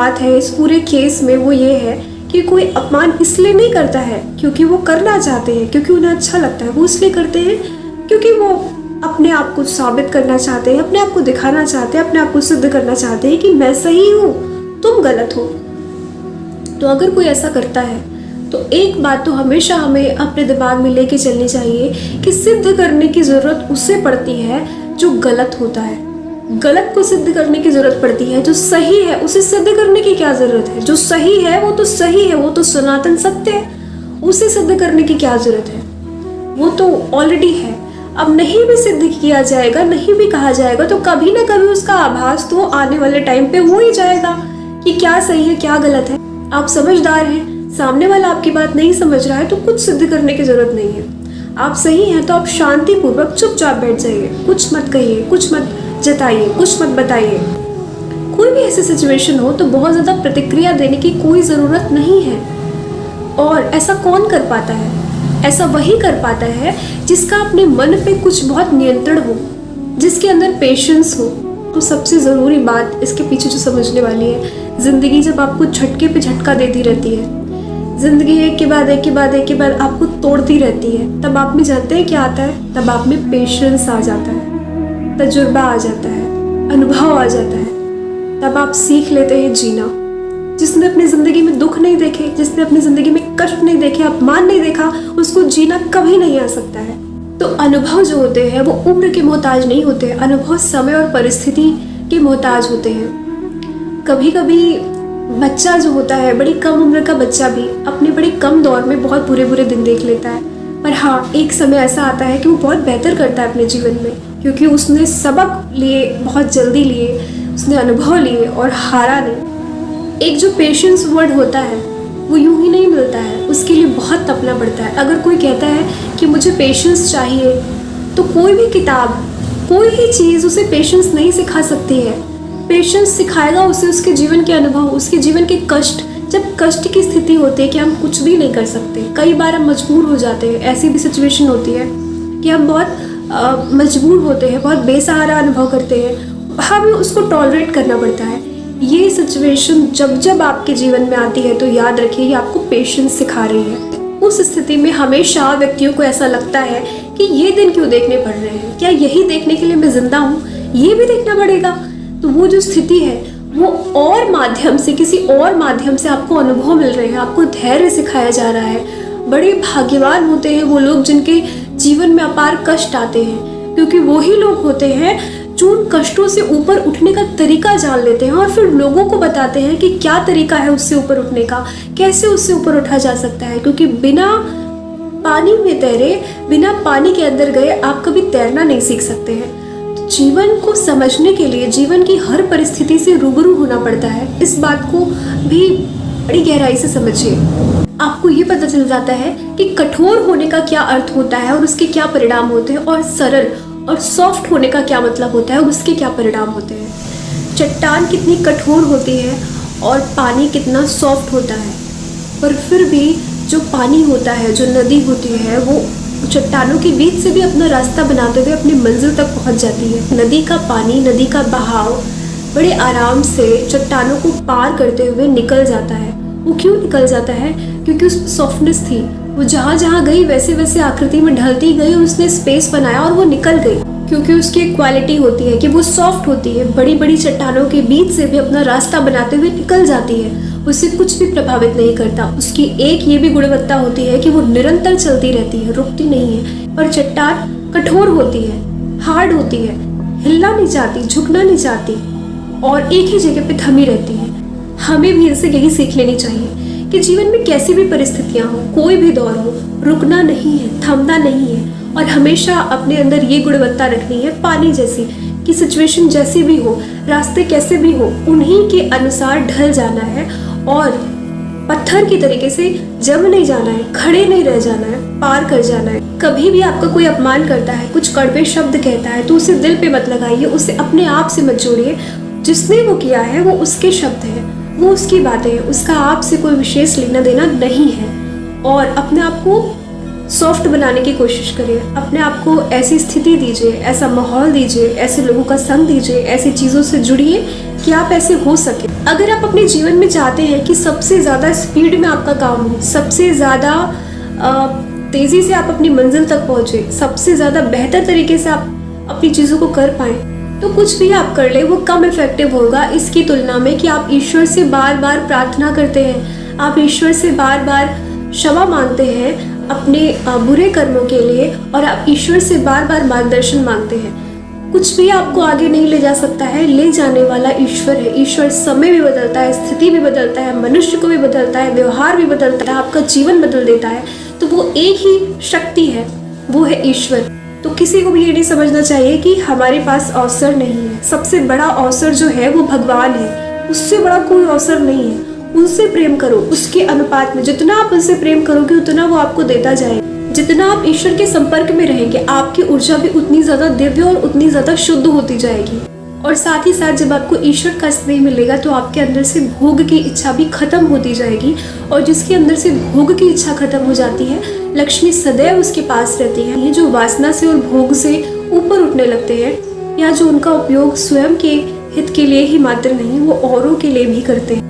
बात है इस पूरे केस में वो ये है कि कोई अपमान इसलिए नहीं करता है क्योंकि वो करना चाहते हैं, क्योंकि उन्हें अच्छा लगता है। वो इसलिए करते हैं क्योंकि वो अपने आप को साबित करना चाहते हैं, अपने आप को दिखाना चाहते हैं, अपने आप को सिद्ध करना चाहते हैं कि मैं सही हूँ, तुम गलत हो। तो अगर कोई ऐसा करता है तो एक बात तो हमेशा हमें अपने दिमाग में लेके चलनी चाहिए कि सिद्ध करने की ज़रूरत उससे पड़ती है जो गलत होता है। गलत को सिद्ध करने की ज़रूरत पड़ती है, जो सही है उसे सिद्ध करने की क्या ज़रूरत है। जो सही है वो तो सही है, वो तो सनातन सत्य है, उसे सिद्ध करने की क्या ज़रूरत है, वो तो ऑलरेडी है। अब नहीं भी सिद्ध किया जाएगा, नहीं भी कहा जाएगा, तो कभी ना कभी उसका आभास तो आने वाले टाइम पे हो ही जाएगा कि क्या सही है क्या गलत है। आप समझदार हैं, सामने वाला आपकी बात नहीं समझ रहा है तो कुछ सिद्ध करने की ज़रूरत नहीं है। आप सही हैं तो आप शांतिपूर्वक चुपचाप बैठ जाइए, कुछ मत कहिए, कुछ मत जताइए, कुछ मत बताइए। कोई भी ऐसी सिचुएशन हो तो बहुत ज़्यादा प्रतिक्रिया देने की कोई ज़रूरत नहीं है। और ऐसा कौन कर पाता है? ऐसा वही कर पाता है जिसका अपने मन पे कुछ बहुत नियंत्रण हो, जिसके अंदर पेशेंस हो। तो सबसे ज़रूरी बात इसके पीछे जो समझने वाली है, ज़िंदगी जब आपको झटके पे झटका देती रहती है, ज़िंदगी एक के बाद एक के बाद एक के बाद आपको तोड़ती रहती है, तब आप में जानते हैं क्या आता है? तब आप में पेशेंस आ जाता है, तजुर्बा आ जाता है, अनुभव आ जाता है। तब आप सीख लेते हैं जीना। जिसने अपनी ज़िंदगी में दुख नहीं देखे, जिसने अपनी ज़िंदगी में कष्ट नहीं देखे, अपमान नहीं देखा, उसको जीना कभी नहीं आ सकता है। तो अनुभव जो होते हैं वो उम्र के मोहताज नहीं होते, अनुभव समय और परिस्थिति के मोहताज होते हैं। कभी कभी बच्चा जो होता है, बड़ी कम उम्र का बच्चा भी अपने बड़े कम दौर में बहुत बुरे बुरे दिन देख लेता है, पर हाँ एक समय ऐसा आता है कि वो बहुत बेहतर करता है अपने जीवन में, क्योंकि उसने सबक लिए, बहुत जल्दी लिए, उसने अनुभव लिए और हारा नहीं। एक जो पेशेंस वर्ड होता है वो यूं ही नहीं मिलता है, उसके लिए बहुत तपना पड़ता है। अगर कोई कहता है कि मुझे पेशेंस चाहिए तो कोई भी किताब, कोई भी चीज़ उसे पेशेंस नहीं सिखा सकती है। पेशेंस सिखाएगा उसे उसके जीवन के अनुभव, उसके जीवन के कष्ट। जब कष्ट की स्थिति होती है कि हम कुछ भी नहीं कर सकते, कई बार हम मजबूर हो जाते हैं, ऐसी भी सिचुएशन होती है कि हम बहुत मजबूर होते हैं, बहुत बेसहारा अनुभव करते हैं, हमें उसको टॉलरेट करना पड़ता है। ये सिचुएशन जब जब आपके जीवन में आती है तो याद रखिए ये आपको पेशेंस सिखा रही है। उस स्थिति में हमेशा व्यक्तियों को ऐसा लगता है कि ये दिन क्यों देखने पड़ रहे हैं, क्या यही देखने के लिए मैं जिंदा हूँ, ये भी देखना पड़ेगा। तो वो जो स्थिति है वो और माध्यम से, किसी और माध्यम से आपको अनुभव मिल रहे हैं, आपको धैर्य सिखाया जा रहा है। बड़े भाग्यवान होते हैं वो लोग जिनके जीवन में अपार कष्ट आते हैं, क्योंकि वो ही लोग होते हैं जो उन कष्टों से ऊपर उठने का तरीका जान लेते हैं और फिर लोगों को बताते हैं कि क्या तरीका है उससे ऊपर उठने का, कैसे उससे ऊपर उठा जा सकता है। क्योंकि बिना पानी में तैरे, बिना पानी के अंदर गए आप कभी तैरना नहीं सीख सकते हैं। तो जीवन को समझने के लिए जीवन की हर परिस्थिति से रूबरू होना पड़ता है। इस बात को भी बड़ी गहराई से समझिए, आपको ये पता चल जाता है कि कठोर होने का क्या अर्थ होता है और उसके क्या परिणाम होते हैं, और सरल और सॉफ्ट होने का क्या मतलब होता है और उसके क्या परिणाम होते हैं। चट्टान कितनी कठोर होती है और पानी कितना सॉफ्ट होता है, पर फिर भी जो पानी होता है, जो नदी होती है, वो चट्टानों के बीच से भी अपना रास्ता बनाते हुए अपनी मंजिल तक पहुंच जाती है। नदी का पानी, नदी का बहाव बड़े आराम से चट्टानों को पार करते हुए निकल जाता है। वो क्यों निकल जाता है? क्योंकि उसमें सॉफ्टनेस थी, वो जहाँ जहाँ गई वैसे वैसे आकृति में ढलती गई, उसने स्पेस बनाया और वो निकल गई। क्योंकि उसकी एक क्वालिटी होती है कि वो सॉफ्ट होती है, बड़ी बड़ी चट्टानों के बीच से भी अपना रास्ता बनाते हुए निकल जाती है, उसे कुछ भी प्रभावित नहीं करता। उसकी एक ये भी गुणवत्ता होती है कि वो निरंतर चलती रहती है, रुकती नहीं है। और चट्टान कठोर होती है, हार्ड होती है, हिलना नहीं चाहती, झुकना नहीं चाहती और एक ही जगह पे थमी रहती है। हमें भी इनसे यही सीख लेनी चाहिए कि जीवन में कैसी भी परिस्थितियां हो, कोई भी दौर हो, रुकना नहीं है, थमना नहीं है और हमेशा अपने अंदर ये गुणवत्ता रखनी है, पानी जैसी कि सिचुएशन जैसी भी हो, रास्ते कैसे भी हो, उन्हीं के अनुसार ढल जाना है और पत्थर की तरीके से जम नहीं जाना है, खड़े नहीं रह जाना है, पार कर जाना है। कभी भी आपका कोई अपमान करता है, कुछ कड़वे शब्द कहता है, तो उसे दिल पे मत लगाइए, उसे अपने आप से मत जोड़िए। जिसने वो किया है वो उसके शब्द हैं, वो उसकी बातें हैं, उसका आपसे कोई विशेष लेना देना नहीं है। और अपने आप को सॉफ्ट बनाने की कोशिश करिए, अपने आप को ऐसी स्थिति दीजिए, ऐसा माहौल दीजिए, ऐसे लोगों का संग दीजिए, ऐसी चीज़ों से जुड़िए कि कि आप ऐसे हो सके। अगर आप अपने जीवन में चाहते हैं कि सबसे ज़्यादा स्पीड में आपका काम हो, सबसे ज़्यादा तेज़ी से आप अपनी मंजिल तक पहुँचे, सबसे ज़्यादा बेहतर तरीके से आप अपनी चीज़ों को कर पाएँ, तो कुछ भी आप कर ले वो कम इफ़ेक्टिव होगा इसकी तुलना में कि आप ईश्वर से बार बार प्रार्थना करते हैं, आप ईश्वर से बार बार क्षमा मांगते हैं अपने बुरे कर्मों के लिए, और आप ईश्वर से बार बार मार्गदर्शन मांगते हैं। कुछ भी आपको आगे नहीं ले जा सकता है, ले जाने वाला ईश्वर है। ईश्वर समय भी बदलता है, स्थिति भी बदलता है, मनुष्य को भी बदलता है, व्यवहार भी बदलता है, आपका जीवन बदल देता है। तो वो एक ही शक्ति है, वो है ईश्वर। तो किसी को भी ये नहीं समझना चाहिए कि हमारे पास अवसर नहीं है। सबसे बड़ा अवसर जो है वो भगवान है, उससे बड़ा कोई अवसर नहीं है। उनसे प्रेम करो, उसके अनुपात में जितना आप उनसे प्रेम करोगे उतना वो आपको देता जाएगा। जितना आप ईश्वर के संपर्क में रहेंगे, आपकी ऊर्जा भी उतनी ज़्यादा दिव्य और उतनी ज़्यादा शुद्ध होती जाएगी। और साथ ही साथ जब आपको ईश्वर का स्नेह मिलेगा तो आपके अंदर से भोग की इच्छा भी खत्म होती जाएगी, और जिसके अंदर से भोग की इच्छा खत्म हो जाती है, लक्ष्मी सदैव उसके पास रहती है। ये जो वासना से और भोग से ऊपर उठने लगते हैं, या जो उनका उपयोग स्वयं के हित के लिए ही मात्र नहीं, वो औरों के लिए भी करते हैं।